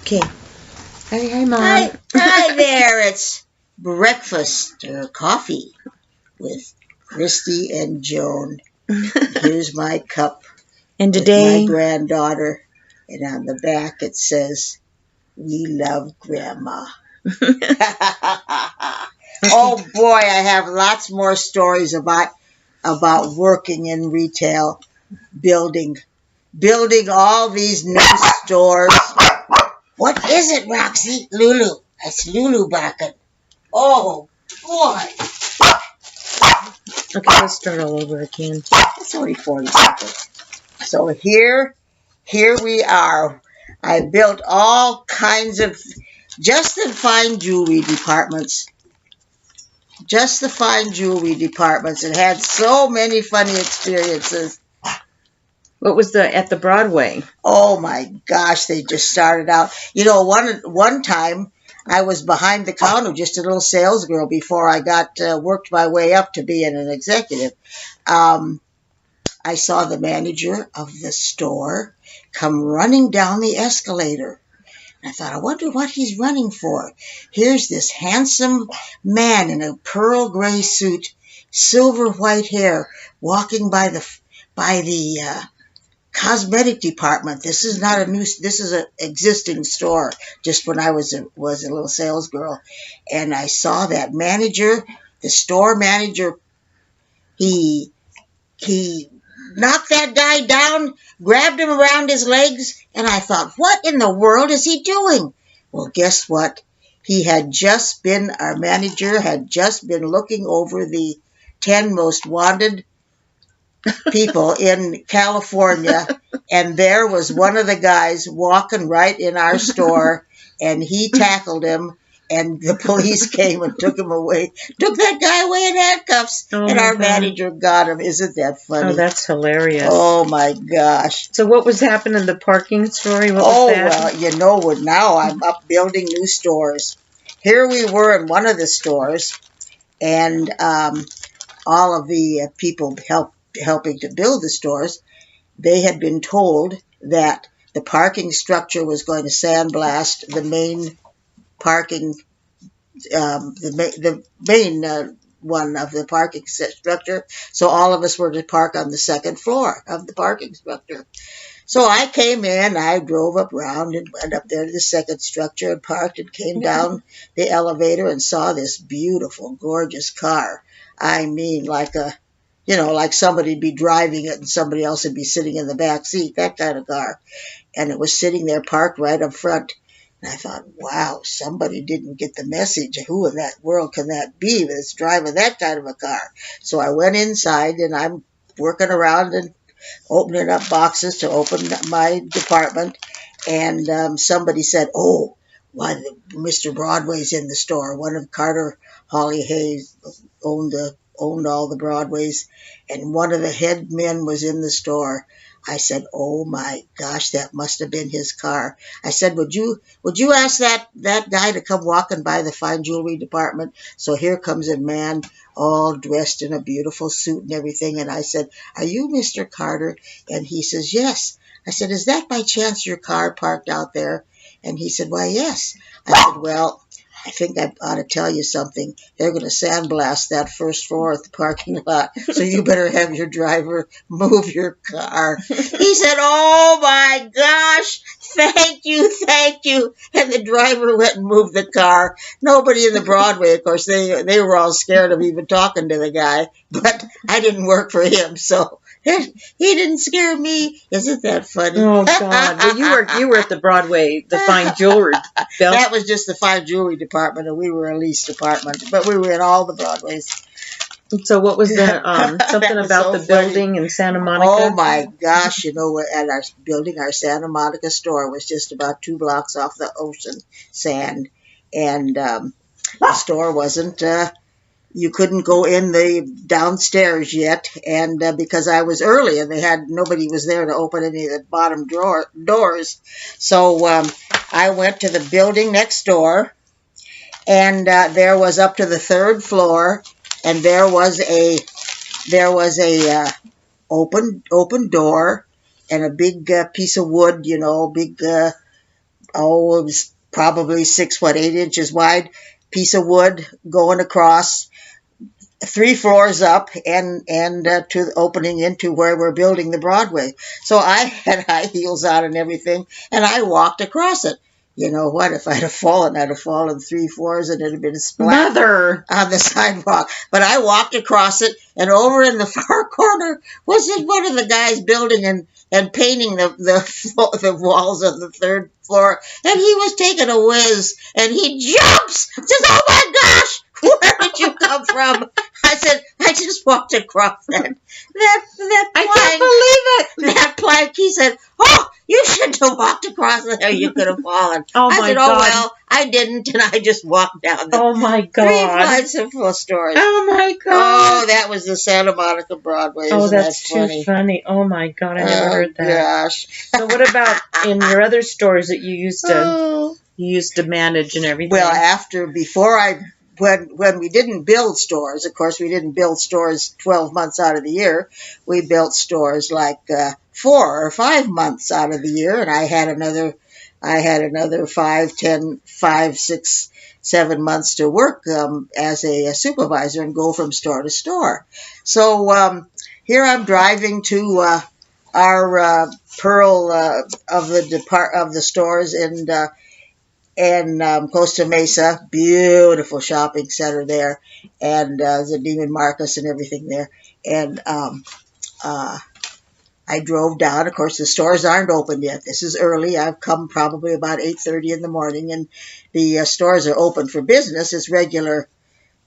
Okay. Hi, Mom. Hi there. It's breakfast or coffee with Christy and Joan. Here's my cup And with today, my granddaughter, and on the back it says, "We love Grandma." Oh boy, I have lots more stories about working in retail, building all these new stores. What is it, Roxy? Lulu. That's Lulu barking. Oh boy. okay, let's start all over again. It's only 40 seconds. So here we are. I built all kinds of, just the fine jewelry departments. Just the fine jewelry departments, and had so many funny experiences. What was at the Broadway? Oh my gosh, they just started out. You know, one time I was behind the counter, just a little sales girl, before I got worked my way up to being an executive. I saw the manager of the store come running down the escalator. I thought, I wonder what he's running for. Here's this handsome man in a pearl gray suit, silver white hair, walking by the cosmetic department. This is not a new. This is an existing store. Just when I was a little sales girl, and I saw that manager, the store manager. He knocked that guy down, grabbed him around his legs, and I thought, what in the world is he doing? Well, guess what? Our manager had just been looking over the 10 most wanted people in California, and there was one of the guys walking right in our store, and he tackled him. And the police came and took him away, took that guy away in handcuffs, and our manager got him. Isn't that funny? Oh, that's hilarious. Oh, my gosh. So what was happening in the parking story? What was that? Well, you know what? Now I'm up building new stores. Here we were in one of the stores, and all of the people helping to build the stores, they had been told that the parking structure was going to sandblast the main parking, the main one of the parking structure. So all of us were to park on the second floor of the parking structure. So I came in, I drove up around and went up there to the second structure and parked and came down the elevator and saw this beautiful, gorgeous car. I mean, like somebody'd be driving it and somebody else would be sitting in the back seat, that kind of car. And it was sitting there parked right up front. And I thought, wow, somebody didn't get the message. Who in that world can that be that's driving that kind of a car? So I went inside, and I'm working around and opening up boxes to open my department. And somebody said, oh, why, Mr. Broadway's in the store. One of Carter Holly Hayes owned all the Broadways, and one of the head men was in the store. I said, oh my gosh, that must have been his car. I said, would you ask that guy to come walking by the fine jewelry department? So here comes a man all dressed in a beautiful suit and everything. And I said, are you Mr. Carter? And he says, yes. I said, is that by chance your car parked out there? And he said, why, yes. I said, well, I think I ought to tell you something. They're going to sandblast that first floor at the parking lot, so you better have your driver move your car. He said, oh my gosh, thank you. And the driver went and moved the car. Nobody in the Broadway, of course, they were all scared of even talking to the guy, but I didn't work for him, so he didn't scare me. Isn't that funny? Oh, God. Well, you were at the Broadway, the fine jewelry. That was just the fine jewelry department, and we were a lease department. But we were in all the Broadways. So what was the something about the building in Santa Monica? Oh, my gosh. You know, at our building, our Santa Monica store was just about 2 blocks off the ocean sand. And the store wasn't... you couldn't go in the downstairs yet, and because I was early and nobody was there to open any of the bottom doors. So I went to the building next door, and there was up to the 3rd floor, and there was a open door and a big piece of wood, big oh, it was probably 6 foot 8 inches wide, piece of wood going across 3 floors up and to the opening into where we're building the Broadway. So I had high heels on and everything, and I walked across it. You know what? If I'd have fallen, I'd have fallen 3 floors and it'd have been splat on the sidewalk. But I walked across it, and over in the far corner was just one of the guys building and painting the walls of the 3rd floor. And he was taking a whiz, and he jumps. Says, "Oh my gosh, where did you come from?" I said, "I just walked across that plank." I can't believe it. That plank. He said, "Oh, you shouldn't have walked across there. You could have fallen." Oh I my said, God. "Oh well, I didn't, and I just walked down the Oh my 3 God. flights of full stories." Oh my God. Oh, that was the Santa Monica Broadway. Oh, Isn't that's that funny? too funny. Oh my God, I never heard that. Gosh. So what about in your other stores that you used to Oh. manage and everything? Well, when we didn't build stores, of course, we didn't build stores 12 months out of the year. We built stores like 4 or 5 months out of the year, and I had another 5, 6, 7 months to work as a supervisor and go from store to store. So here I'm driving to our Pearl of the stores in Costa Mesa, beautiful shopping center there, and the Neiman Marcus and everything there. And I drove down. Of course, the stores aren't open yet. This is early. I've come probably about 8:30 in the morning, and the stores are open for business. It's regular.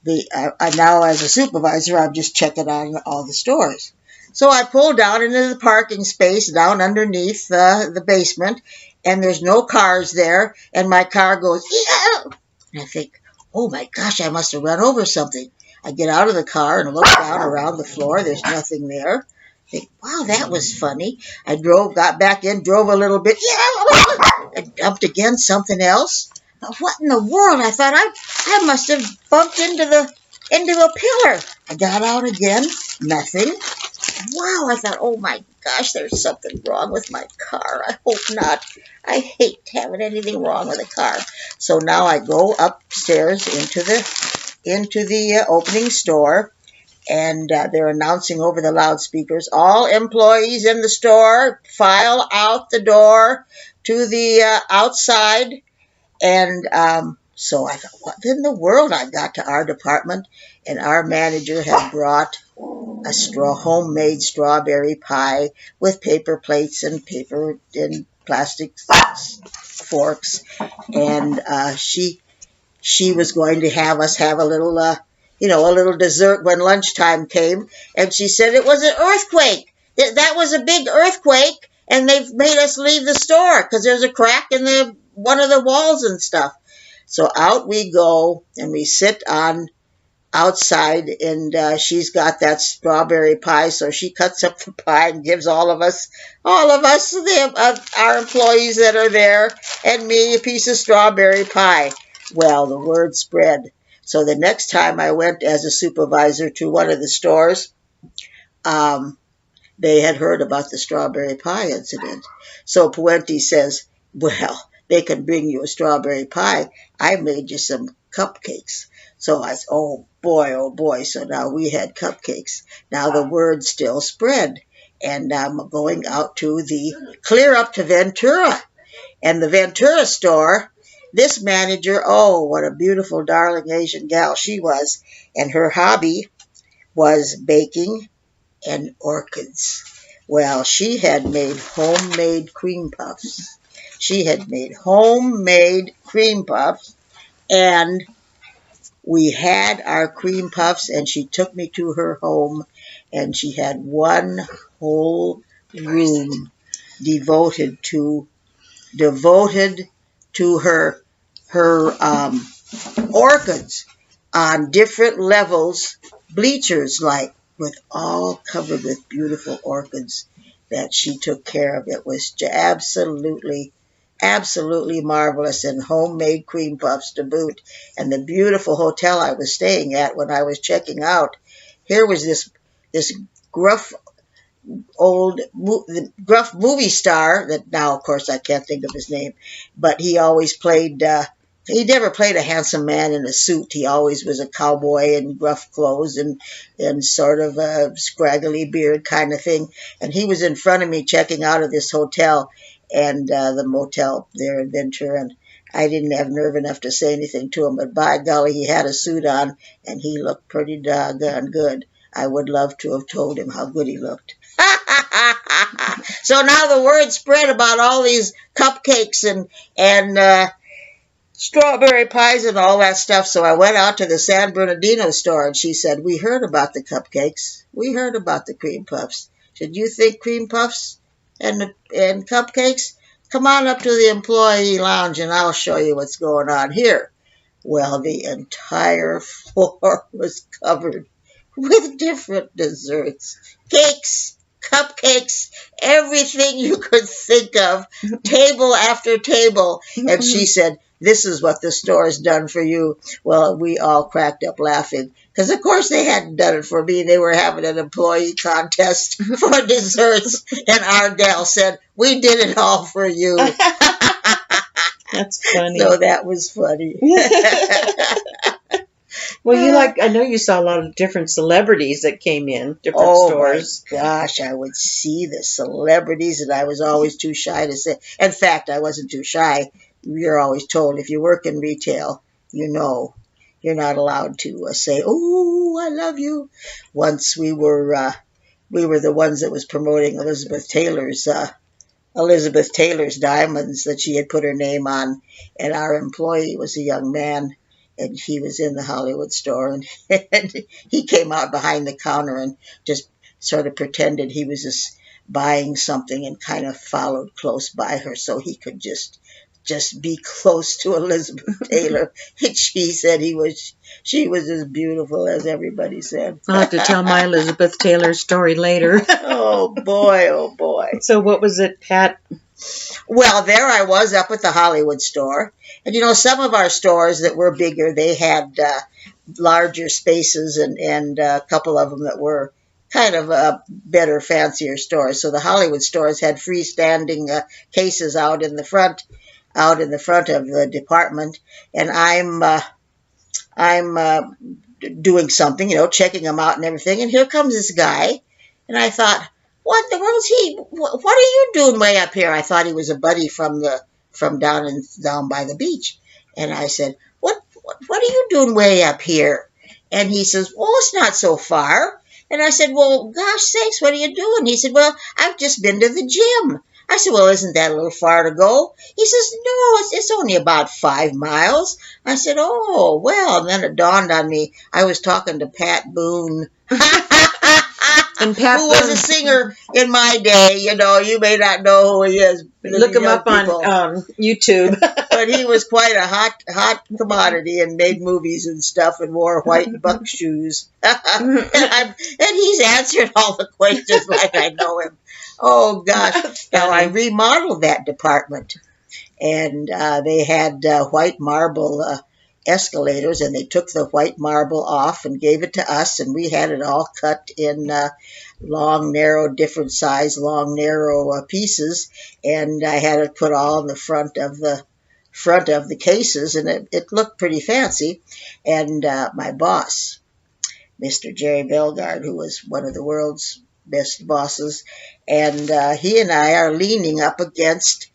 Now, as a supervisor, I'm just checking on all the stores. So I pull down into the parking space down underneath the basement, and there's no cars there, and my car goes, "Ew!" And I think, oh my gosh, I must have run over something. I get out of the car and look down around the floor. There's nothing there. I think, wow, that was funny. I got back in, drove a little bit. I dumped again something else. What in the world? I thought I must have bumped into a pillar. I got out again, nothing. Wow, I thought, oh my gosh, there's something wrong with my car. I hope not. I hate having anything wrong with a car. So now I go upstairs into the opening store, and they're announcing over the loudspeakers, all employees in the store file out the door to the outside. And so I thought, what in the world? I got to our department, and our manager had brought a homemade strawberry pie with paper plates and paper and plastic forks, and she was going to have us have a little dessert when lunchtime came, and she said it was an earthquake. That was a big earthquake, and they've made us leave the store because there's a crack in one of the walls and stuff. So out we go, and we sit outside, and she's got that strawberry pie, so she cuts up the pie and gives all of us, our employees that are there, and me a piece of strawberry pie. Well, the word spread. So the next time I went as a supervisor to one of the stores, they had heard about the strawberry pie incident. So Puente says, well, they can bring you a strawberry pie. I made you some cupcakes. So I said, oh boy. So now we had cupcakes. Now the word still spread. And I'm going out to clear up to Ventura. And the Ventura store, this manager, oh, what a beautiful, darling Asian gal she was. And her hobby was baking and orchids. Well, she had made homemade cream puffs. And we had our cream puffs, and she took me to her home, and she had one whole room devoted to her orchids on different levels, bleachers like, with all covered with beautiful orchids that she took care of. It was absolutely marvelous, and homemade cream puffs to boot. And the beautiful hotel I was staying at when I was checking out, here was this gruff the gruff movie star that now, of course, I can't think of his name, but he always played. He never played a handsome man in a suit. He always was a cowboy in gruff clothes and sort of a scraggly beard kind of thing. And he was in front of me checking out of this hotel and the motel there in Ventura. And I didn't have nerve enough to say anything to him, but by golly, he had a suit on and he looked pretty doggone good. I would love to have told him how good he looked. So now the word spread about all these cupcakes and strawberry pies and all that stuff. So I went out to the San Bernardino store and she said, "We heard about the cupcakes. We heard about the cream puffs. Should you think cream puffs and cupcakes? Come on up to the employee lounge and I'll show you what's going on here." Well, the entire floor was covered with different desserts, cakes, cupcakes, everything you could think of, table after table. And she said, "This is what the store has done for you." Well, we all cracked up laughing because, of course, they hadn't done it for me. They were having an employee contest for desserts. And our gal said, "We did it all for you." That's funny. So that was funny. Well, I know you saw a lot of different celebrities that came in, different stores. Oh, my gosh, I would see the celebrities, and I was always too shy to say. In fact, I wasn't too shy. You're always told if you work in retail, you know, you're not allowed to say, "Oh, I love you." Once we were the ones that was promoting Elizabeth Taylor's diamonds that she had put her name on, and our employee was a young man. And he was in the Hollywood store, and he came out behind the counter and just sort of pretended he was just buying something and kind of followed close by her so he could just be close to Elizabeth Taylor. And she said she was as beautiful as everybody said. I'll have to tell my Elizabeth Taylor story later. Oh, boy, oh, boy. So what was it, Pat? Well, there I was up at the Hollywood store. And, some of our stores that were bigger, they had larger spaces and a couple of them that were kind of better, fancier stores. So the Hollywood stores had freestanding cases out in the front of the department. And I'm doing something, checking them out and everything. And here comes this guy. And I thought, what in the world is he? What are you doing way up here? I thought he was a buddy from down by the beach. And I said, what are you doing way up here? And he says, "Well, it's not so far." And I said, "Well, gosh sakes, what are you doing?" He said, "Well, I've just been to the gym." I said, "Well, isn't that a little far to go?" He says, "No, it's only about 5 miles. I said, "Oh, well," and then it dawned on me, I was talking to Pat Boone. And Pat who was a singer in my day. You may not know who he is. Look him up on YouTube. But he was quite a hot commodity and made movies and stuff and wore white buck shoes. And he's answered all the questions like I know him. Oh, gosh. Now, I remodeled that department. And they had white marble escalators, and they took the white marble off and gave it to us, and we had it all cut in long, narrow pieces, and I had it put all in the front of the cases, and it looked pretty fancy. And my boss, Mr. Jerry Belgard, who was one of the world's best bosses, and he and I are leaning up against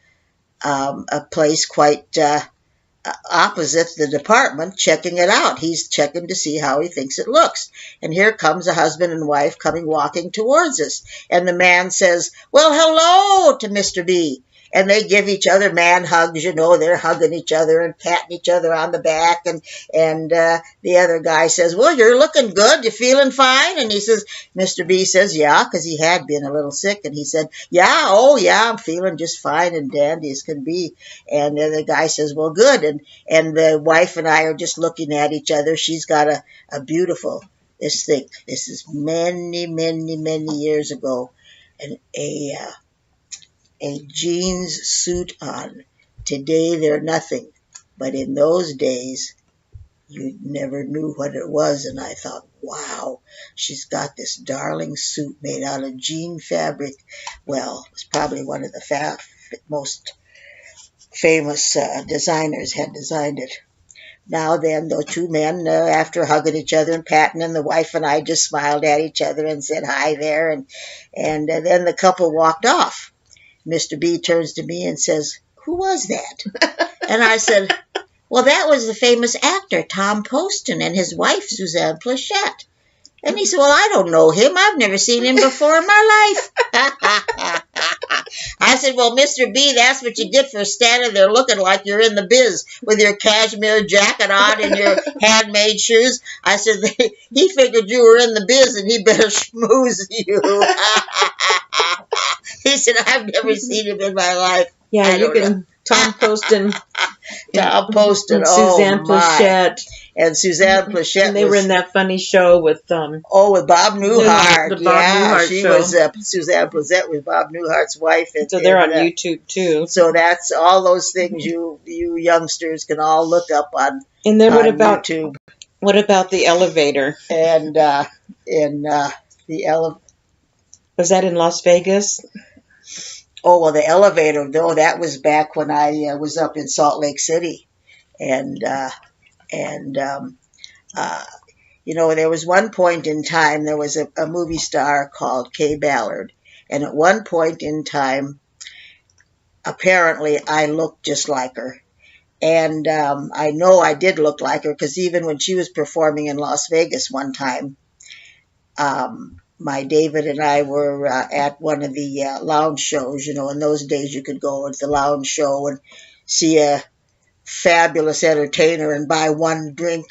a place quite opposite the department, checking it out. He's checking to see how he thinks it looks. And here comes a husband and wife walking towards us. And the man says, "Well, hello," to Mr. B. And they give each other man hugs, they're hugging each other and patting each other on the back. And the other guy says, "Well, you're looking good. You feeling fine?" And he says, Mr. B says, "Yeah," because he had been a little sick. And he said, "Yeah, oh, yeah, I'm feeling just fine and dandy as can be." And the other guy says, "Well, good." And the wife and I are just looking at each other. She's got a beautiful, this is many, many, many years ago, and a jeans suit on. Today they're nothing, but in those days, you never knew what it was. And I thought, wow, she's got this darling suit made out of jean fabric. Well, it was probably one of the most famous designers had designed it. Now then, those two men, after hugging each other and patting, and the wife and I just smiled at each other and said hi there, and then the couple walked off. Mr. B turns to me and says, "Who was that?" And I said, "Well, that was the famous actor Tom Poston and his wife Suzanne Plachette." And he said, "Well, I don't know him. I've never seen him before in my life." I said, "Well, Mr. B, that's what you get for standing there looking like you're in the biz with your cashmere jacket on and your handmade shoes." I said, "He figured you were in the biz and he better schmooze you." He said, "I've never seen him in my life." Yeah, you can. Tom Poston. Tom Poston. Suzanne Plachette. And Suzanne Plachette. And they were in that funny show with with Bob Newhart. The Bob Newhart she show. Was Suzanne Plachette was Bob Newhart's wife. And, so they're on YouTube too. So that's all those things you youngsters can all look up on. And then what about YouTube? What about the elevator? And the elevator. Was that in Las Vegas? Oh, well, the elevator, though, that was back when I was up in Salt Lake City. And there was one point in time, there was a movie star called Kay Ballard. And at one point in time, apparently, I looked just like her. And I know I did look like her because even when she was performing in Las Vegas one time, my David and I were at one of the lounge shows. In those days you could go to the lounge show and see a fabulous entertainer and buy one drink.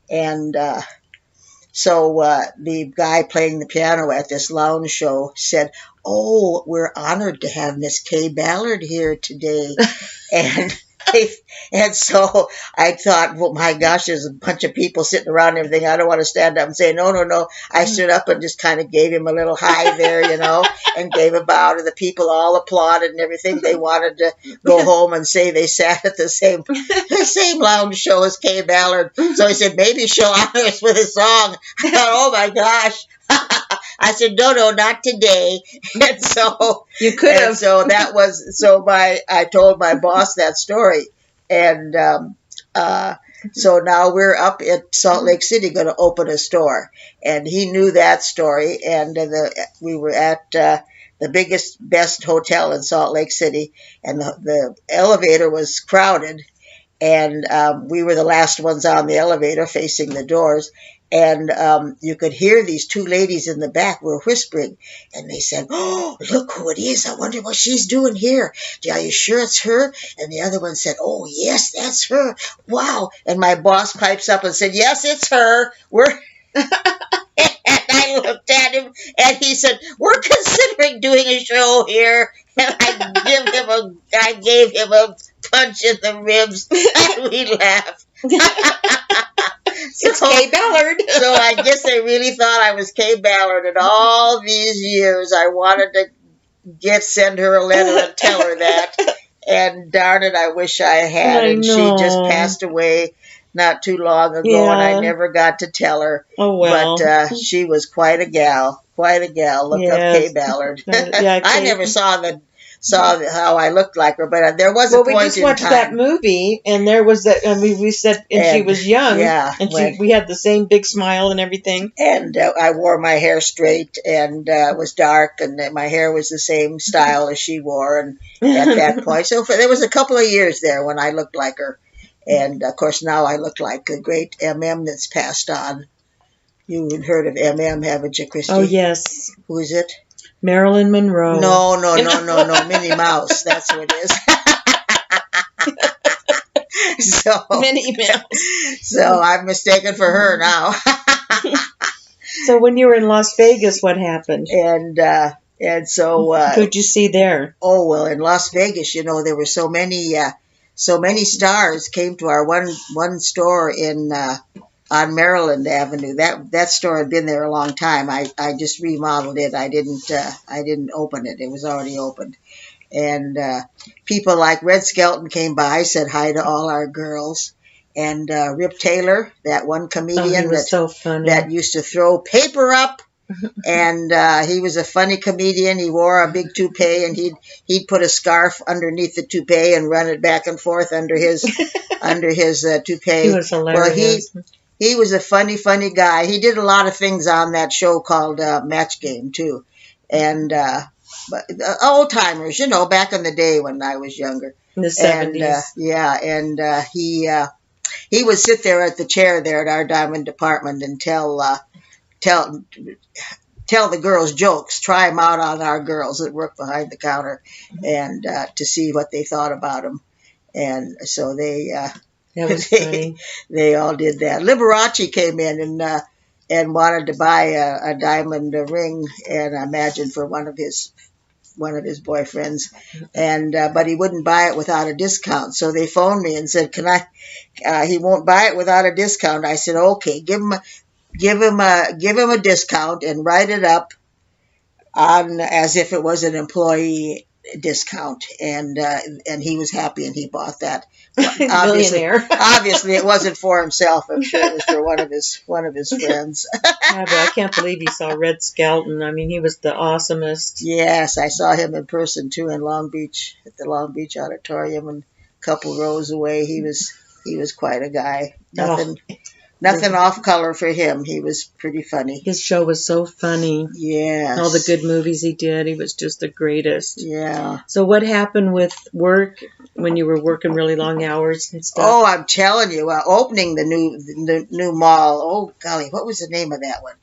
And so the guy playing the piano at this lounge show said, "Oh, we're honored to have Miss Kay Ballard here today." And so I thought, well, my gosh, there's a bunch of people sitting around and everything. I don't want to stand up and say, no. I stood up and just kind of gave him a little hi there, and gave a bow to the people. All applauded and everything. They wanted to go home and say they sat at the same lounge show as Kay Ballard. So he said, maybe she'll honor us with a song. I thought, oh, my gosh. I said, no, not today. And so you could have. So that was I told my boss that story, and so now we're up at Salt Lake City going to open a store, and he knew that story, and we were at the biggest, best hotel in Salt Lake City, and the elevator was crowded, and we were the last ones on the elevator facing the doors. And you could hear these two ladies in the back were whispering, and they said, "Oh, look who it is. I wonder what she's doing here. Are you sure it's her?" And the other one said, "Oh, yes, that's her. Wow." And my boss pipes up and said, "Yes, it's her. We're..." And I looked at him, and he said, "We're considering doing a show here." And I gave him a punch in the ribs, and we laughed. It's Kay Ballard. So I guess they really thought I was Kay Ballard. And all these years I wanted to send her a letter and tell her that. And darn it, I wish I had. And she just passed away not too long ago, and I never got to tell her. Oh, well. But she was quite a gal. Look up Kay Ballard. I never saw how I looked like her, but there was a point in time. Well, we just watched that movie, and there was that. I mean, we said, and she was young, and we had the same big smile and everything. And I wore my hair straight, and it was dark, and my hair was the same style as she wore. And at that point, so there was a couple of years there when I looked like her, and of course now I look like the great MM that's passed on. You've heard of MM, haven't you, Christy? Oh yes. Who is it? Marilyn Monroe. No, Minnie Mouse. That's who it is. So Minnie Mouse. So I'm mistaken for her now. So when you were in Las Vegas, what happened? And so who'd you see there? Oh well, in Las Vegas, there were so many stars came to our one store in on Maryland Avenue. That store had been there a long time. I just remodeled it. I didn't open it. It was already opened. And people like Red Skelton came by, said hi to all our girls. And Rip Taylor, that one comedian he was so funny. that used to throw paper up. And he was a funny comedian. He wore a big toupee, and he'd put a scarf underneath the toupee and run it back and forth under his toupee. He was hilarious. Well, he was a funny guy. He did a lot of things on that show called Match Game too, and but old timers, you know, back in the day when I was younger. In the 70s. And he would sit there at the chair there at our diamond department and tell the girls jokes, try them out on our girls that work behind the counter, and to see what they thought about them. And so that was funny. They all did that. Liberace came in and wanted to buy a diamond ring, and I imagine for one of his boyfriends, and but he wouldn't buy it without a discount. So they phoned me and said, "Can I? He won't buy it without a discount." I said, "Okay, give him a discount and write it up on as if it was an employee discount." And he was happy, and he bought that. Obviously, it wasn't for himself. I'm sure it was for one of his friends. Yeah, but I can't believe he saw Red Skelton. I mean, he was the awesomest. Yes, I saw him in person too in Long Beach at the Long Beach Auditorium, and a couple rows away. He was quite a guy. Nothing off color for him. He was pretty funny. His show was so funny. Yes. All the good movies he did. He was just the greatest. Yeah. So what happened with work when you were working really long hours and stuff? Oh, I'm telling you, opening the new mall. Oh, golly, what was the name of that one?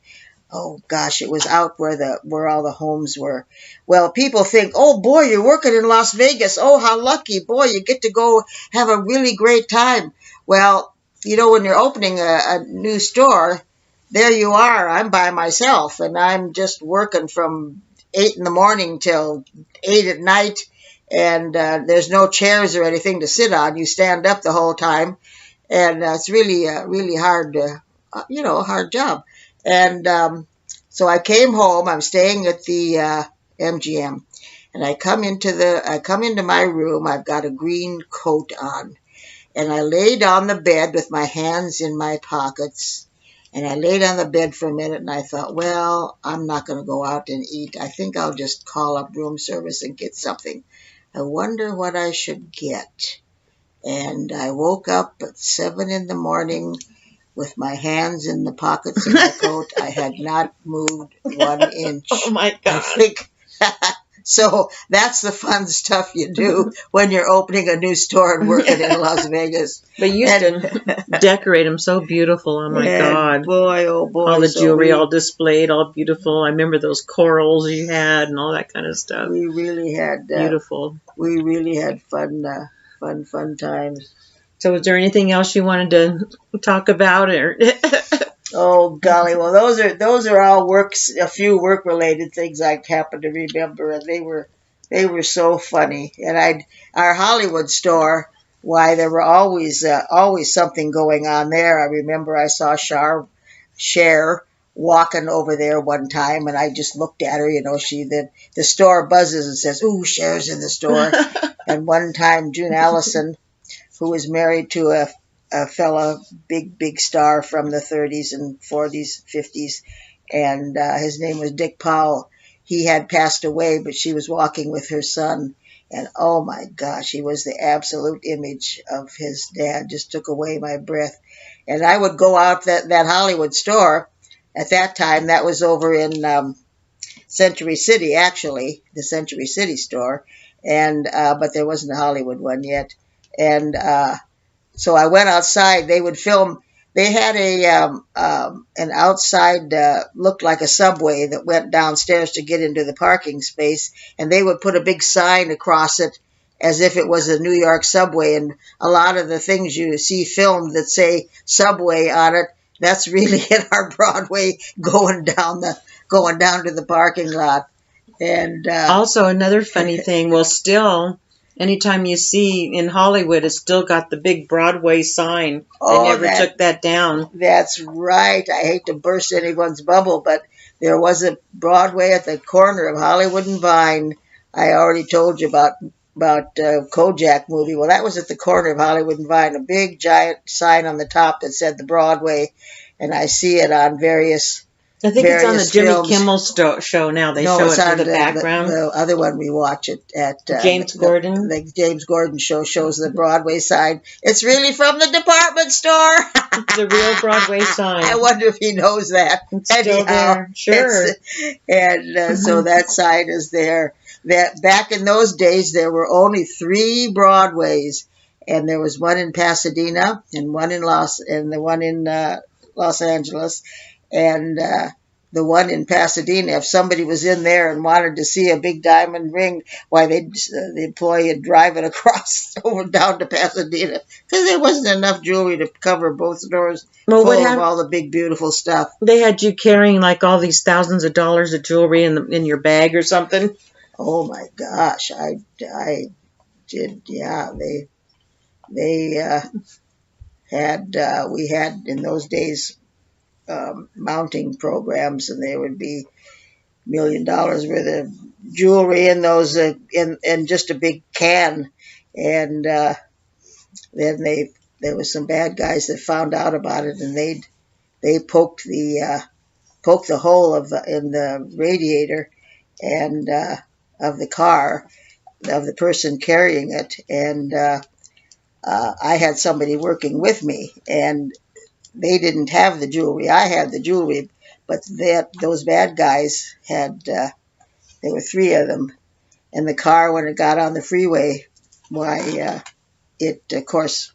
Oh, gosh, it was out where all the homes were. Well, people think, oh, boy, you're working in Las Vegas. Oh, how lucky. Boy, you get to go have a really great time. Well, you know, when you're opening a new store, there you are. I'm by myself, and I'm just working from 8 in the morning till 8 at night, and there's no chairs or anything to sit on. You stand up the whole time, and it's really hard, hard job. And so I came home. I'm staying at the MGM, and I come into my room. I've got a green coat on. And I laid on the bed with my hands in my pockets. And I laid on the bed for a minute, and I thought, well, I'm not going to go out and eat. I think I'll just call up room service and get something. I wonder what I should get. And I woke up at 7 in the morning with my hands in the pockets of my coat. I had not moved 1 inch. Oh, my God. So that's the fun stuff you do when you're opening a new store and working in Las Vegas. But you used to decorate them so beautiful. Oh, my God. Boy, oh, boy. All the jewelry all displayed, all beautiful. I remember those corals you had and all that kind of stuff. We really had... beautiful. We really had fun times. So was there anything else you wanted to talk about? Or Oh, golly. Well, those are all a few work-related things I happen to remember, and they were so funny. And our Hollywood store, why, there were always something going on there. I remember I saw Cher walking over there one time, and I just looked at her. You know, the store buzzes and says, "Ooh, Cher's in the store." And one time, June Allison, who was married to a fella, big star from the 30s and 40s, 50s, and his name was Dick Powell. He had passed away, but she was walking with her son, and oh my gosh, he was the absolute image of his dad. Just took away my breath. And I would go out that Hollywood store. At that time, that was over in Century City, actually, the Century City store, and but there wasn't a Hollywood one yet, and so I went outside. They would film. They had an outside, looked like a subway that went downstairs to get into the parking space, and they would put a big sign across it as if it was a New York subway. And a lot of the things you see filmed that say Subway on it, that's really in our Broadway going down to the parking lot. And also another funny thing, well, still, anytime you see in Hollywood, it's still got the big Broadway sign. They never took that down. That's right. I hate to burst anyone's bubble, but there was a Broadway at the corner of Hollywood and Vine. I already told you about Kojak movie. Well, that was at the corner of Hollywood and Vine, a big giant sign on the top that said the Broadway, and I see it on I think it's on the Jimmy films. Kimmel show now. They show it's it on in the background. The other one we watch it at James Gordon. The James Gordon show shows the Broadway sign. It's really from the department store. The real Broadway sign. I wonder if he knows that. It's still there. Sure. And so that sign is there. That back in those days there were only 3 Broadways, and there was one in Pasadena and one in Los Angeles, and the one in Pasadena, if somebody was in there and wanted to see a big diamond ring, why the employee would drive it across over down to Pasadena, because there wasn't enough jewelry to cover both stores full of all the big beautiful stuff. They had you carrying like all these thousands of dollars of jewelry in your bag or something. Oh my gosh, I did. Yeah, they had we had in those days mounting programs, and there would be $1 million worth of jewelry in those in just a big can, and then there was some bad guys that found out about it, and they poked the hole in the radiator and of the car of the person carrying it, and I had somebody working with me, and they didn't have the jewelry. I had the jewelry, but those bad guys had, there were 3 of them. And the car, when it got on the freeway, it, of course,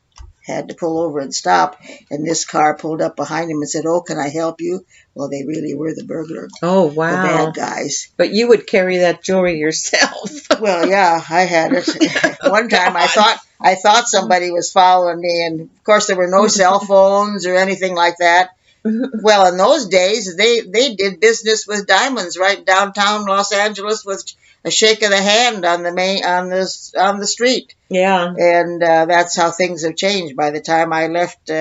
had to pull over and stop. And this car pulled up behind him and said, "Oh, can I help you?" Well, they really were the burglar. Oh, wow. The bad guys. But you would carry that jewelry yourself. Well, yeah, I had it. One time I thought somebody was following me, and of course there were no cell phones or anything like that. Well, in those days, they did business with diamonds right downtown Los Angeles with a shake of the hand on the street. Yeah. And that's how things have changed. By the time I left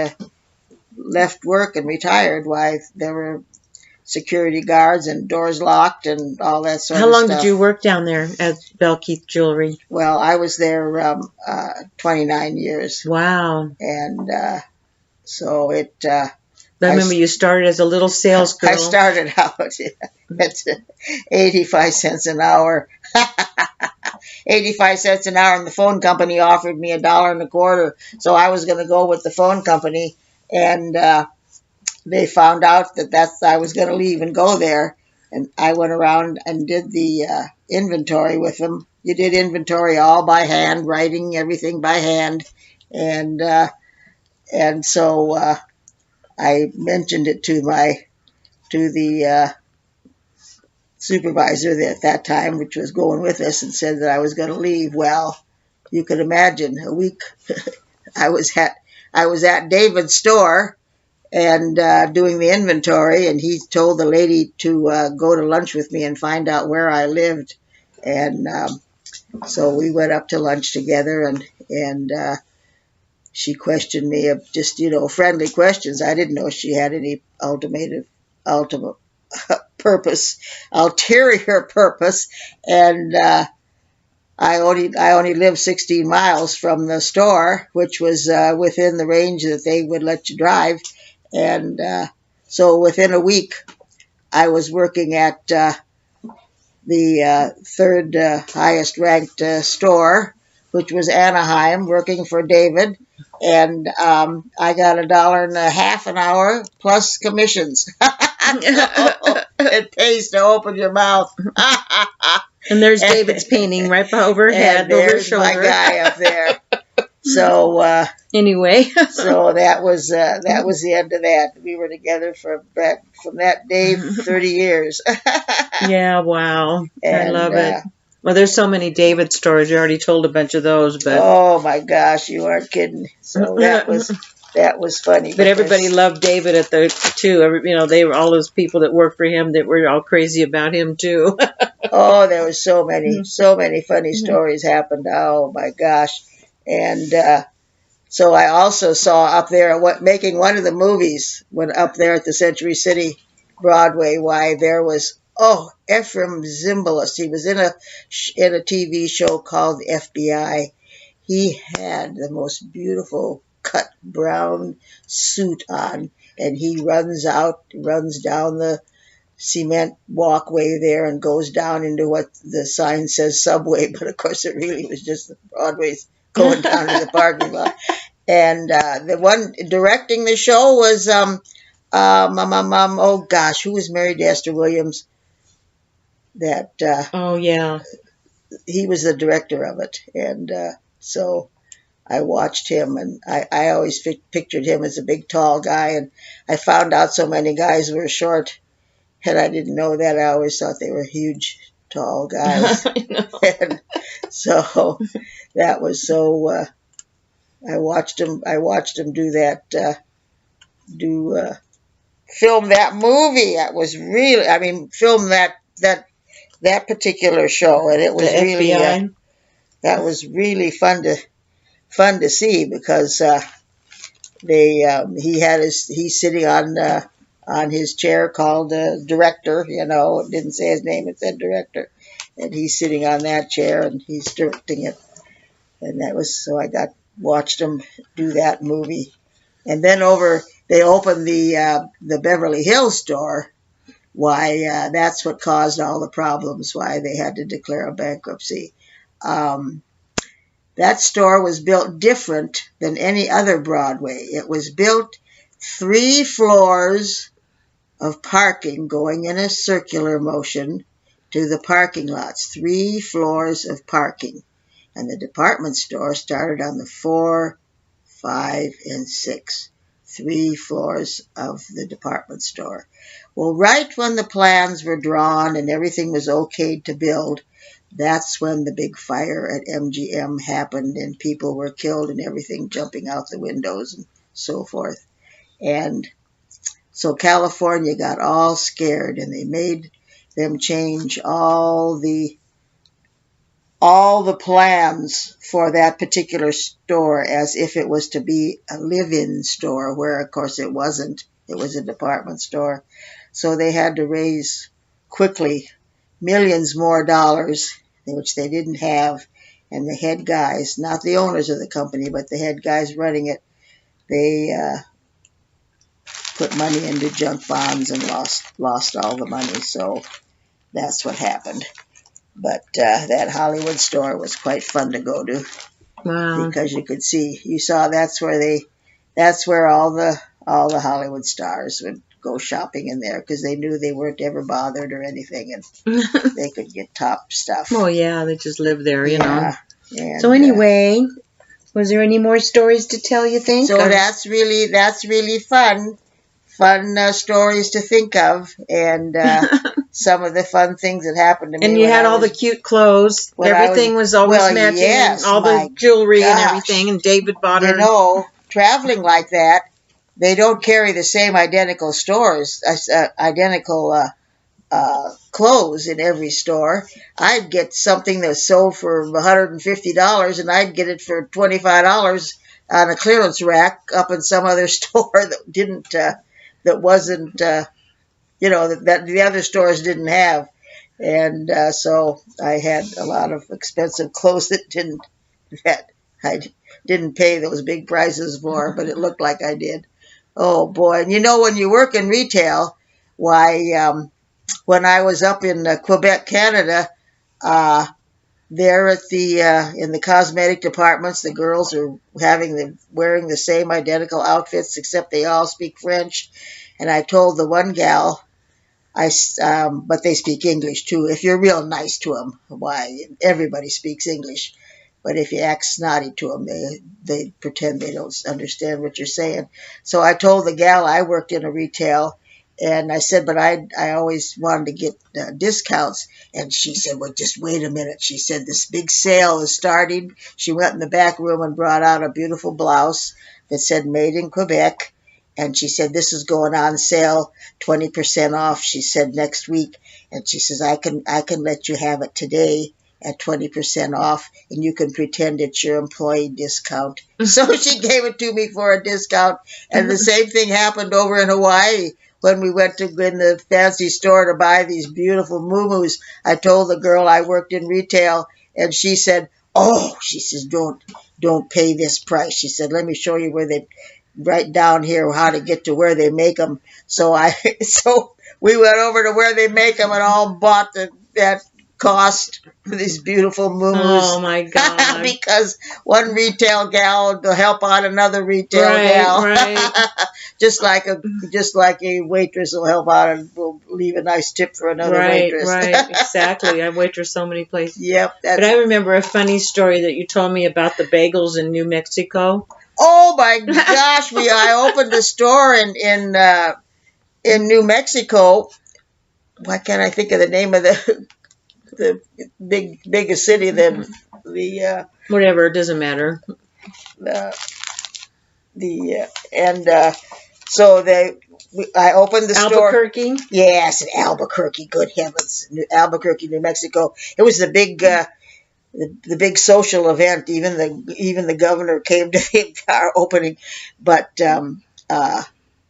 work and retired, why there were security guards and doors locked and all that sort of stuff. How long did you work down there at Belkeith Jewelry? Well, I was there 29 years. Wow. And so it... I remember you started as a little sales girl. I started out at 85 cents an hour. 85 cents an hour, and the phone company offered me $1.25. So I was going to go with the phone company, and they found out that I was going to leave and go there. And I went around and did the inventory with them. You did inventory all by hand, writing everything by hand, and so I mentioned it to the supervisor at that time, which was going with us, and said that I was going to leave. Well, you could imagine, a week I was at David's store and doing the inventory, and he told the lady to go to lunch with me and find out where I lived, and so we went up to lunch together, and she questioned me of just, friendly questions. I didn't know she had any ulterior purpose, and I only lived 16 miles from the store, which was within the range that they would let you drive, and so within a week, I was working at the third highest ranked store, which was Anaheim, working for David. And I got $1.50 an hour plus commissions. It pays to open your mouth. And there's David's painting right overhead, over his shoulder. My guy up there. So anyway, so that was the end of that. We were together from that day 30 years. Yeah, wow, and, I love it. Well, there's so many David stories. You already told a bunch of those, but oh my gosh, you aren't kidding. So that was funny. But everybody loved David too. They were all those people that worked for him that were all crazy about him too. Oh, there was so many funny stories happened. Oh my gosh, and so I also saw up there making one of the movies when up there at the Century City Broadway. Why there was Oh, Ephraim Zimbalist. He was in a TV show called the FBI. He had the most beautiful cut brown suit on, and he runs down the cement walkway there and goes down into what the sign says Subway, but of course it really was just the Broadway's going down to the parking lot. And the one directing the show was oh gosh, who was married to Esther Williams? That Oh yeah. he was the director of it, and so I watched him, and I always pictured him as a big tall guy, and I found out so many guys were short, and I didn't know that. I always thought they were huge, tall guys. I know. And so that was so. I watched him do that. Film that movie. That was really. I mean, film that particular show, and it was The really. FBI. That was really fun to see because he's sitting on his chair called director. You know, it didn't say his name; it said director, and he's sitting on that chair and he's directing it. And that was so I watched him do that movie, and then they opened the Beverly Hills store. Why that's what caused all the problems. Why they had to declare a bankruptcy. That store was built different than any other Broadway. It was built 3 floors of parking going in a circular motion to the parking lots. 3 floors of parking. And the department store started on the 4, 5, and 6. 3 floors of the department store. Well, right when the plans were drawn and everything was okayed to build, that's when the big fire at MGM happened and people were killed and everything jumping out the windows and so forth. And so California got all scared and they made them change all the plans for that particular store as if it was to be a live-in store, where of course it wasn't. It was a department store. So they had to raise quickly millions more dollars, which they didn't have. And the head guys, not the owners of the company, but the head guys running it, they put money into junk bonds and lost all the money. So that's what happened. But that Hollywood store was quite fun to go to. Wow. Because you saw that's where all the Hollywood stars would go shopping in there because they knew they weren't ever bothered or anything, and they could get top stuff. Oh yeah, they just live there, you know. And, so anyway, was there any more stories to tell, you think? So that's really fun stories to think of, and some of the fun things that happened to me. And you had all the cute clothes. Everything was always matching. Yes, all the jewelry and gosh. everything. And David bought her. You know, traveling like that, they don't carry the same identical clothes in every store. I'd get something that sold for $150, and I'd get it for $25 on a clearance rack up in some other store that wasn't that the other stores didn't have. And so I had a lot of expensive clothes that I didn't pay those big prices for, but it looked like I did. Oh boy! And when you work in retail, why? When I was up in Quebec, Canada, there at in the cosmetic departments, the girls are wearing the same identical outfits, except they all speak French. And I told the one gal, but they speak English too. If you're real nice to them, why, everybody speaks English. But if you act snotty to them, they pretend they don't understand what you're saying. So I told the gal I worked in a retail, and I said, but I always wanted to get discounts. And she said, well, just wait a minute. She said, this big sale is starting. She went in the back room and brought out a beautiful blouse that said made in Quebec. And she said, this is going on sale, 20% off. She said, next week. And she says, I can let you have it today at 20% off, and you can pretend it's your employee discount. So she gave it to me for a discount. And the same thing happened over in Hawaii. when we went to in the fancy store to buy these beautiful moo-moos, I told the girl I worked in retail, and she said, "Oh," she says, "don't pay this price." She said, "Let me show you where they right down here how to get to where they make them." So so we went over to where they make them and all bought that cost for these beautiful moo-moos. Oh my God! Because one retail gal will help out another retail gal. Right. just like a waitress will help out and will leave a nice tip for another waitress. Right, exactly. I waitress so many places. Yep. But I remember a funny story that you told me about the bagels in New Mexico. Oh my gosh! I opened a store in New Mexico. Why can't I think of the name of the biggest city? Whatever, it doesn't matter. So I opened the store. Albuquerque? Yes, in Albuquerque. Good heavens, Albuquerque, New Mexico. It was the big social event. Even the governor came to our opening. But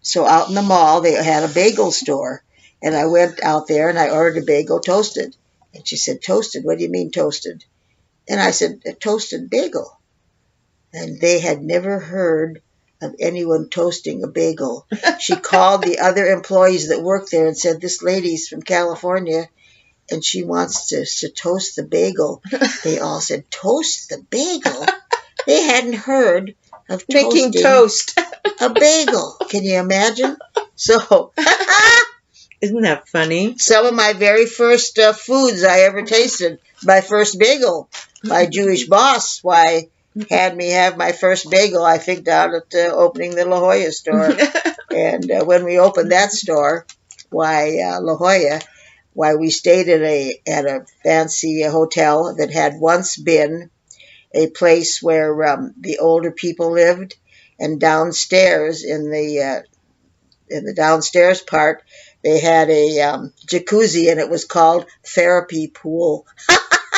so out in the mall, they had a bagel store, and I went out there and I ordered a bagel toasted. And she said, "Toasted? What do you mean toasted?" And I said, "A toasted bagel." And they had never heard of anyone toasting a bagel. She called the other employees that worked there and said, "This lady's from California, and she wants to toast the bagel." They all said, "Toast the bagel?" They hadn't heard of making toast a bagel. Can you imagine? So, isn't that funny? Some of my very first foods I ever tasted. My first bagel, my Jewish boss, had me have my first bagel, I think, down at opening the La Jolla store. And when we opened that store, La Jolla, we stayed at a fancy hotel that had once been a place where the older people lived, and downstairs in the downstairs part, they had a jacuzzi, and it was called Therapy Pool.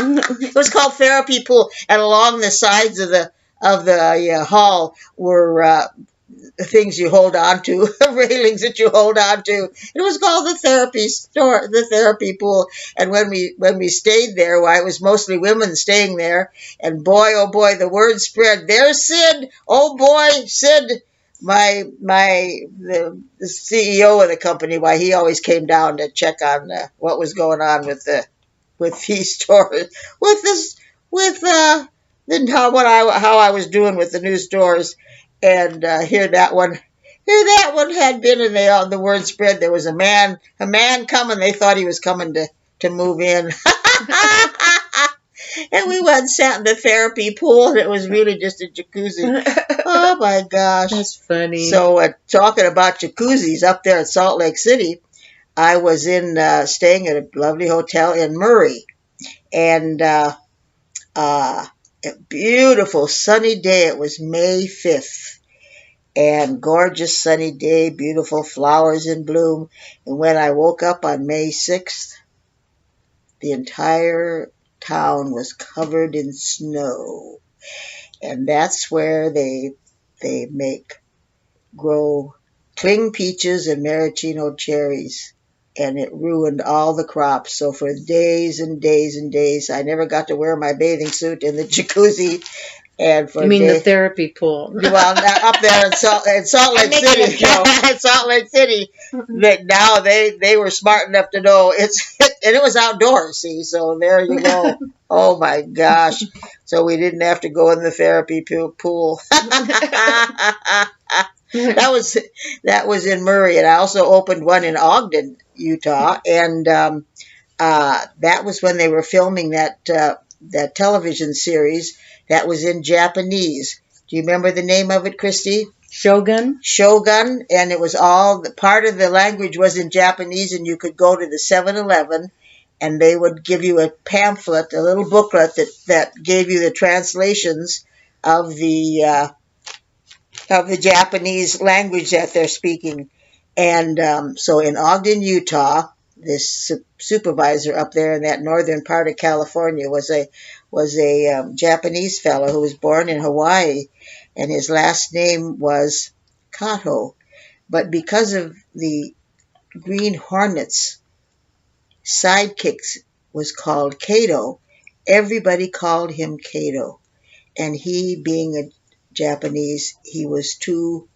It was called Therapy Pool, and along the sides of the hall were things you hold on to, railings that you hold on to. It was called the Therapy Pool. And when we stayed there, it was mostly women staying there, and boy, oh boy, the word spread. There's Sid. Oh boy, Sid. The CEO of the company, he always came down to check on what was going on with these stores, how I was doing with the new stores, and here that one had been, and the word spread. There was a man coming. They thought he was coming to move in. And we went and sat in the Therapy Pool, and it was really just a jacuzzi. Oh my gosh. That's funny. So talking about jacuzzis up there at Salt Lake City, I was staying at a lovely hotel in Murray, and a beautiful sunny day. It was May 5th, and gorgeous sunny day, beautiful flowers in bloom. And when I woke up on May 6th, the entire town was covered in snow, and that's where they grow cling peaches and maraschino cherries, and it ruined all the crops. So for days and days and days, I never got to wear my bathing suit in the jacuzzi. And for the Therapy Pool? Well, up there in Salt Lake City, Salt Lake City. That now they were smart enough to know and it was outdoors. See, so there you go. Oh my gosh! So we didn't have to go in the Therapy Pool. That was in Murray, and I also opened one in Ogden, Utah, and that was when they were filming that television series that was in Japanese. Do you remember the name of it, Christy? Shogun, and it was all part of the language was in Japanese, and you could go to the 7-Eleven, and they would give you a pamphlet, a little booklet that gave you the translations of the Japanese language that they're speaking. And so in Ogden, Utah, this supervisor up there in that northern part of California was a Japanese fellow who was born in Hawaii, and his last name was Kato. But because of the Green Hornet's sidekicks was called Kato. Everybody called him Kato. And he, being a Japanese, he was too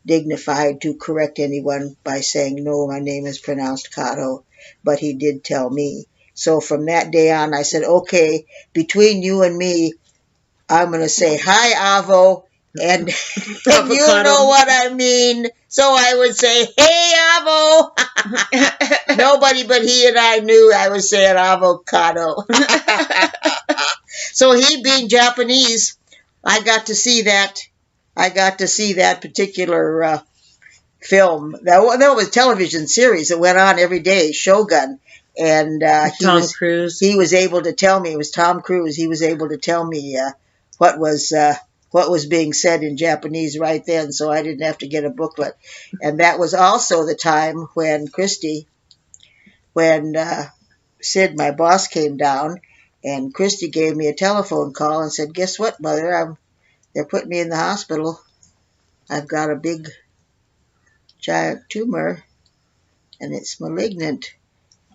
dignified to correct anyone by saying, no, my name is pronounced Kato, but he did tell me. So from that day on, I said, okay, between you and me, I'm going to say, hi, Avo, and you know what I mean. So I would say, hey, Avo. Nobody but he and I knew I was saying avocado. So he being Japanese, I got to see that. I got to see that particular film. That was a television series that went on every day, Shogun. And Tom Cruise. He was able to tell me, it was Tom Cruise, he was able to tell me what was being said in Japanese right then, so I didn't have to get a booklet. And that was also the time when Sid, my boss, came down, and Christy gave me a telephone call and said, guess what, Mother? They're putting me in the hospital. I've got a big, giant tumor, and it's malignant.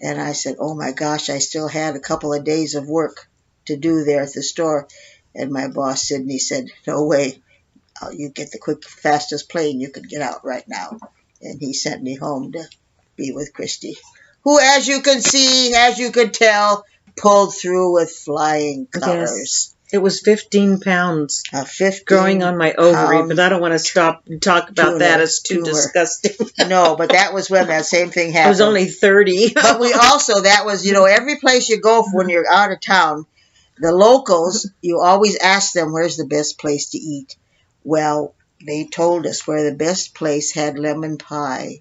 And I said, oh my gosh, I still had a couple of days of work to do there at the store. And my boss, Sydney, said, no way. You get the fastest plane you could get out right now. And he sent me home to be with Christy, who, as you can see, as you could tell, pulled through with flying colors. Yes. It was 15 pounds 15 growing on my ovary, but I don't want to stop and talk about that. It's too disgusting. No, but that was when that same thing happened. I was only 30. But we also, that was, every place you go when you're out of town, the locals, you always ask them, where's the best place to eat? Well, they told us where the best place had lemon pie.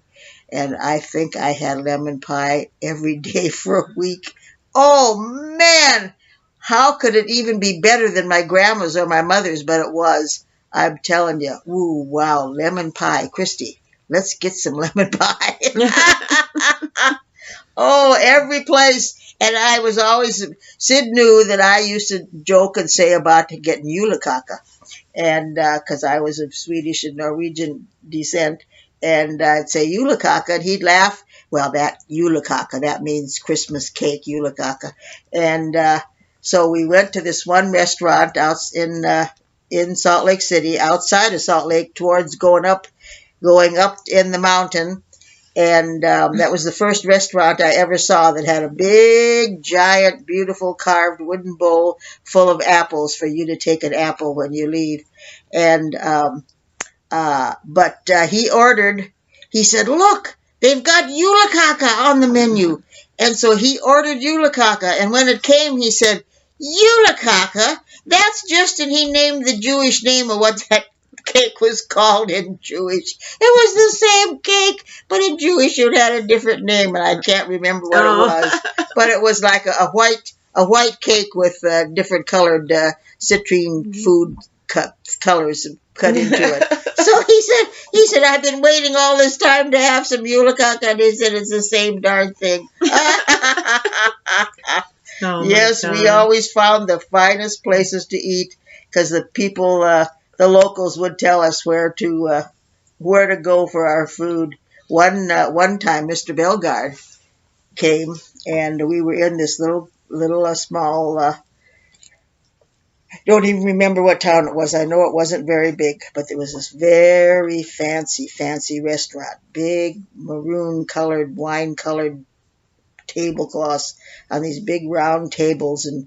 And I think I had lemon pie every day for a week. Oh, man! How could it even be better than my grandma's or my mother's? But it was. I'm telling you. Ooh, wow, lemon pie. Christy, let's get some lemon pie. Oh, every place. And I was always, Sid knew that I used to joke and say about getting julekaka. And because I was of Swedish and Norwegian descent. And I'd say julekaka, and he'd laugh. Well, that julekaka, that means Christmas cake, julekaka. And so we went to this one restaurant out in Salt Lake City, outside of Salt Lake, towards going up in the mountain. And that was the first restaurant I ever saw that had a big, giant, beautiful carved wooden bowl full of apples for you to take an apple when you leave. And but he ordered. He said, "Look, they've got julekaka on the menu." And so he ordered julekaka. And when it came, he said, "Julekaka? That's just," and he named the Jewish name of what that cake was called in Jewish. It was the same cake, but in Jewish it had a different name, and I can't remember what it was. But it was like a white cake with different colored citrine food colors cut into it. So he said, I've been waiting all this time to have some julekaka, and he said it's the same darn thing. Oh, yes, we always found the finest places to eat because the people, the locals would tell us where to go for our food. One time, Mr. Bellegarde came, and we were in this little small. I don't even remember what town it was. I know it wasn't very big, but there was this very fancy restaurant. Big maroon-colored, wine-colored tablecloths on these big round tables, and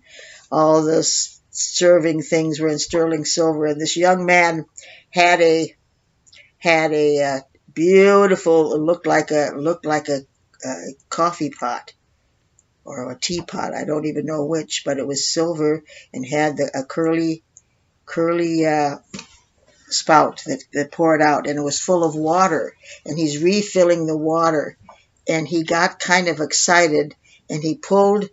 all those serving things were in sterling silver. And this young man had a beautiful, looked like a coffee pot or a teapot. I don't even know which, but it was silver and had a curly spout that poured out, and it was full of water. And he's refilling the water, and he got kind of excited, and he pulled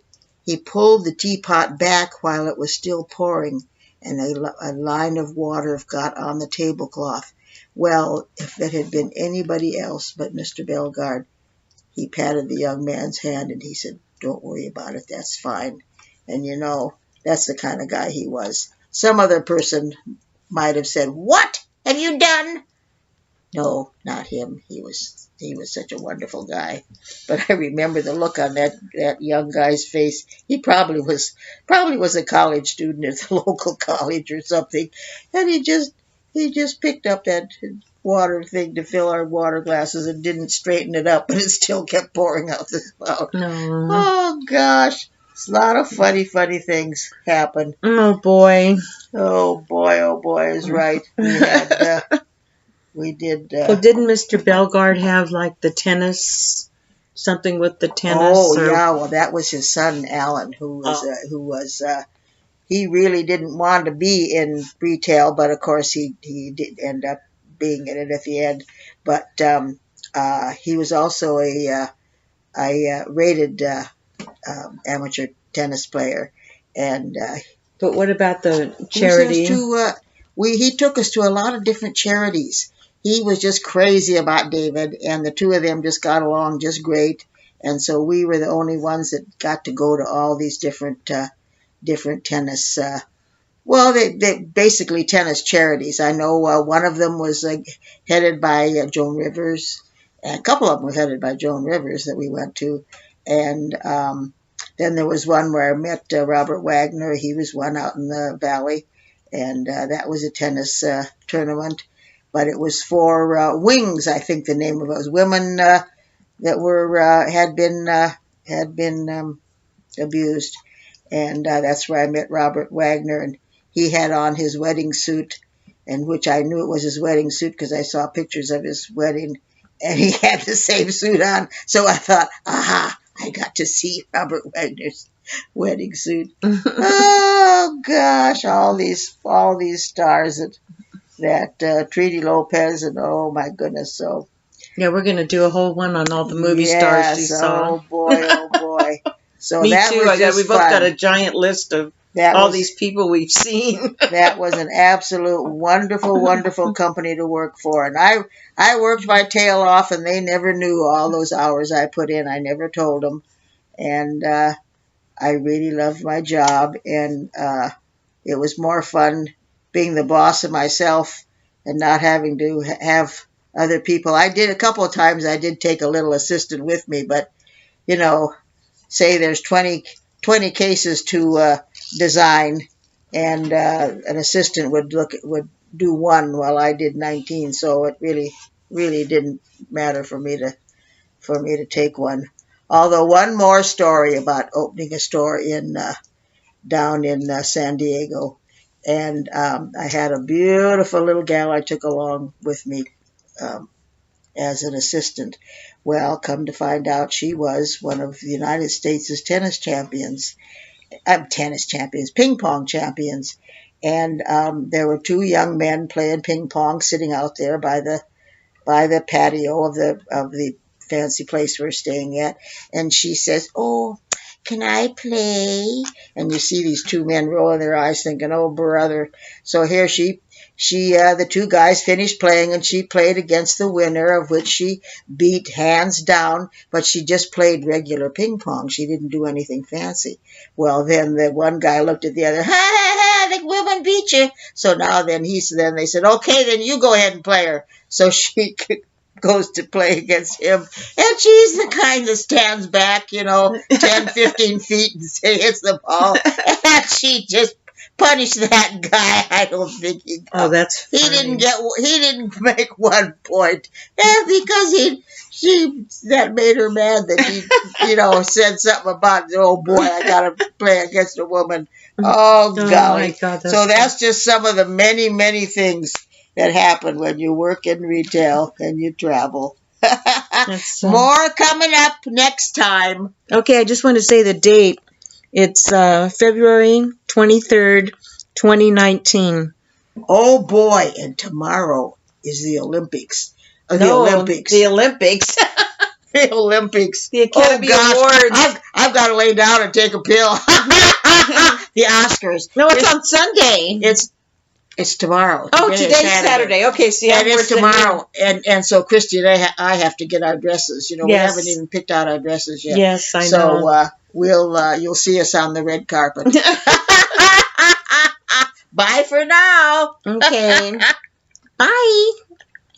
the teapot back while it was still pouring, and a line of water got on the tablecloth. Well, if it had been anybody else but Mr. Bellegarde, he patted the young man's hand and he said, "Don't worry about it, that's fine." And that's the kind of guy he was. Some other person might have said, "What have you done?" No, not him. He was such a wonderful guy. But I remember the look on that young guy's face. He probably was a college student at the local college or something, and he just picked up that water thing to fill our water glasses and didn't straighten it up, and it still kept pouring out the spout. No. Oh gosh, it's a lot of funny things happen. Oh boy. Oh boy is right. We did. Well, didn't Mr. Bellegarde have like the tennis, something with the tennis? Oh yeah, well that was his son Alan, who was he really didn't want to be in retail, but of course he did end up being in it at the end. But he was also a rated amateur tennis player, and But what about the charity? He took us to a lot of different charities. He was just crazy about David, and the two of them just got along just great. And so we were the only ones that got to go to all these different tennis. They basically tennis charities. I know one of them was headed by Joan Rivers, and a couple of them were headed by Joan Rivers that we went to. And then there was one where I met Robert Wagner. He was one out in the valley, and that was a tennis tournament. But it was for Wings, I think the name of it was. Women that had been abused, and that's where I met Robert Wagner, and he had on his wedding suit, and which I knew it was his wedding suit because I saw pictures of his wedding, and he had the same suit on. So I thought, aha, I got to see Robert Wagner's wedding suit. Oh gosh, all these stars that Treaty Lopez, and oh my goodness, so yeah, we're gonna do a whole one on all the movie stars you saw. Oh boy. So Me that too. was just We both fun. got a giant list of these people we've seen. That was an absolute wonderful company to work for, and I worked my tail off, and they never knew all those hours I put in. I never told them, and I really loved my job, and it was more fun being the boss of myself and not having to have other people. I did a couple of times. I did take a little assistant with me, but say there's 20 cases to design, and an assistant would do one while I did 19. So it really didn't matter for me to take one. Although one more story about opening a store down in San Diego. And I had a beautiful little gal I took along with me as an assistant. Well, come to find out, she was one of the United States' ping pong champions. And there were two young men playing ping pong sitting out there by the patio of the fancy place we're staying at. And she says, "Oh, can I play?" And you see these two men rolling their eyes thinking, "Oh, brother." So here the two guys finished playing, and she played against the winner, of which she beat hands down, but she just played regular ping pong. She didn't do anything fancy. Well, then the one guy looked at the other, "Ha ha ha, the woman beat you." So now then they said, "Okay, then you go ahead and play her." So she goes to play against him, and she's the kind that stands back, 10, 15 feet and hits the ball, and she just punished that guy. I don't think he got. Oh, that's funny. He didn't make 1 point, and because that made her mad that he said something about, "Oh boy, I gotta play against a woman." Oh golly. My God, So that's just some of the many things that happen when you work in retail and you travel. More coming up next time. Okay, I just want to say the date. It's February 23rd, 2019. Oh boy, and tomorrow is the Olympics. The Olympics. The Olympics. The Academy Awards. I've got to lay down and take a pill. The Oscars. No, it's on Sunday. It's tomorrow. Oh, today's Saturday. Okay, see, and it's tomorrow. And so, Christy and I have to get our dresses. We haven't even picked out our dresses yet. Yes, I So know. you'll see us on the red carpet. Bye for now. Okay. Bye.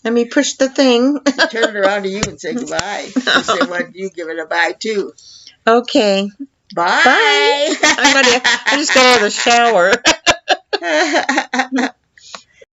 Let me push the thing. Turn it around to you and say goodbye. You say, what, you give it a bye, too. Okay. Bye. Bye. I just got out of the shower.